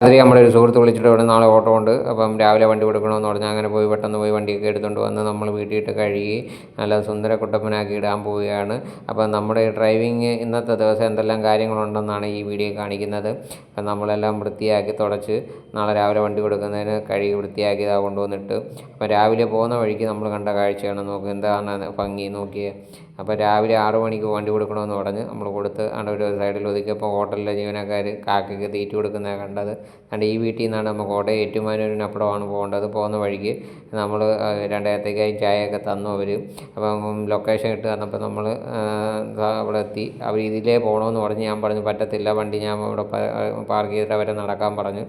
രാത്രി നമ്മുടെ ഒരു സുഹൃത്ത് വിളിച്ചിട്ട് ഇവിടെ നാളെ ഓട്ടോ ഉണ്ട്, അപ്പം രാവിലെ വണ്ടി കൊടുക്കണമെന്ന് പറഞ്ഞാൽ അങ്ങനെ പോയി പെട്ടെന്ന് പോയി വണ്ടിയൊക്കെ എടുത്തുകൊണ്ട് വന്ന് നമ്മൾ വീട്ടിലിട്ട് കഴുകി നല്ല സുന്ദര കുട്ടപ്പനാക്കി ഇടാൻ പോവുകയാണ്. അപ്പം നമ്മുടെ ഡ്രൈവിങ് ഇന്നത്തെ ദിവസം എന്തെല്ലാം കാര്യങ്ങളുണ്ടെന്നാണ് ഈ വീഡിയോ കാണിക്കുന്നത്. അപ്പം നമ്മളെല്ലാം വൃത്തിയാക്കി തുടച്ച് നാളെ രാവിലെ വണ്ടി കൊടുക്കുന്നതിന് കഴുകി വൃത്തിയാക്കി ഇതാ കൊണ്ടുവന്നിട്ട്, അപ്പം രാവിലെ പോകുന്ന വഴിക്ക് നമ്മൾ കണ്ട കാഴ്ചയാണ്. നോക്കുക എന്താണ് ഭംഗി നോക്കിയേ. അപ്പോൾ രാവിലെ 6 മണിക്ക് വണ്ടി കൊടുക്കണമെന്ന് പറഞ്ഞ് നമ്മൾ കൊടുത്ത് അവിടെ ഒരു സൈഡിൽ ഒതുക്കിയപ്പോൾ ഹോട്ടലിലെ ജീവനക്കാർ കാക്കയ്ക്ക് തീറ്റ കൊടുക്കുന്നത് കണ്ടത്. അതുകൊണ്ട് ഈ വീട്ടിൽ നിന്നാണ് നമ്മൾ കോട്ടയം ഏറ്റുമാനൂരിനപ്പുറമാണ് പോകേണ്ടത്. പോകുന്ന വഴിക്ക് നമ്മൾ 2 ഏത്തയ്ക്കായും ചായയൊക്കെ തന്നു അവർ. അപ്പം ലൊക്കേഷൻ ഇട്ട് തന്നപ്പോൾ നമ്മൾ അവിടെ എത്തി. അവർ ഇതിലേ പോകണമെന്ന് പറഞ്ഞ് ഞാൻ പറഞ്ഞു പറ്റത്തില്ല, വണ്ടി ഞാൻ ഇവിടെ പാർക്ക് ചെയ്തിട്ട് അവരെ നടക്കാൻ പറഞ്ഞു.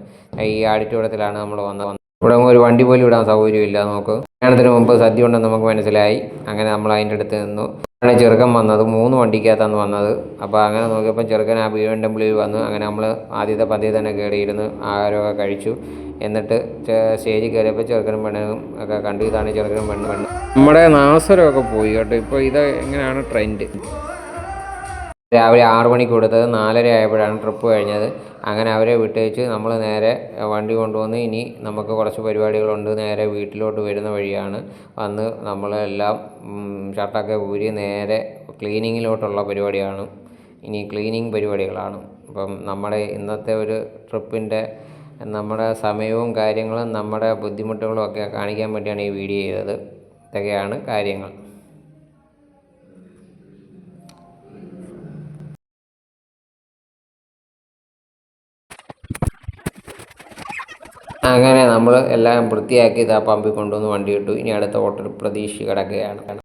ഈ ആഡിറ്റോറിയത്തിലാണ് നമ്മൾ വന്നത്. ഇവിടെ ഒരു വണ്ടി പോലും ഇടാൻ സൗകര്യമില്ല. നോക്ക്, കല്യാണത്തിന് മുമ്പ് സദ്യ ഉണ്ടെന്ന് നമുക്ക് മനസ്സിലായി. അങ്ങനെ നമ്മൾ അതിൻ്റെ അടുത്ത് നിന്നു. ആണ് ചെറുക്കൻ വന്നത്, 3 വണ്ടിക്കകത്താണ് വന്നത്. അപ്പോൾ അങ്ങനെ നോക്കിയപ്പോൾ ചെറുക്കൻ ആ BMW വന്നു. അങ്ങനെ നമ്മൾ ആദ്യത്തെ പന്തിയിൽ തന്നെ കയറിയിരുന്ന് ആഹാരമൊക്കെ കഴിച്ചു. എന്നിട്ട് സ്റ്റേജിൽ കയറിയപ്പോൾ ചെറുക്കനും പെണ്ണും ഒക്കെ കണ്ടു. ഇതാണ് ചെറുക്കനും പെണ്ണ്. നമ്മുടെ നാസരമൊക്കെ പോയി കേട്ടോ. ഇപ്പോൾ ഇത് എങ്ങനെയാണ് ട്രെൻഡ്. രാവിലെ 6 മണിക്ക് കൊടുത്തത് 4:30 ആയപ്പോഴാണ് ട്രിപ്പ് കഴിഞ്ഞത്. അങ്ങനെ അവരെ വിട്ടേച്ച് നമ്മൾ നേരെ വണ്ടി കൊണ്ടുവന്ന് ഇനി നമുക്ക് കുറച്ച് പരിപാടികളുണ്ട്. നേരെ വീട്ടിലോട്ട് വരുന്ന വഴിയാണ്. വന്ന് നമ്മളെല്ലാം ഷർട്ടൊക്കെ ഊരി നേരെ ക്ലീനിങ്ങിലോട്ടുള്ള പരിപാടിയാണ്. ഇനി ക്ലീനിങ് പരിപാടികളാണ്. അപ്പം നമ്മുടെ ഇന്നത്തെ ഒരു ട്രിപ്പിൻ്റെ നമ്മുടെ സമയവും കാര്യങ്ങളും നമ്മുടെ ബുദ്ധിമുട്ടുകളും ഒക്കെ കാണിക്കാൻ വേണ്ടിയാണ് ഈ വീഡിയോ ചെയ്തത്. ഇതൊക്കെയാണ് കാര്യങ്ങൾ. അങ്ങനെ നമ്മൾ എല്ലാം വൃത്തിയാക്കി ഇതാ പമ്പിൽ കൊണ്ടുവന്ന് വണ്ടി ഇട്ടു. ഇനി അടുത്ത ഓട്ടോ പ്രതീക്ഷിച്ച് കിടക്കുകയാണ്.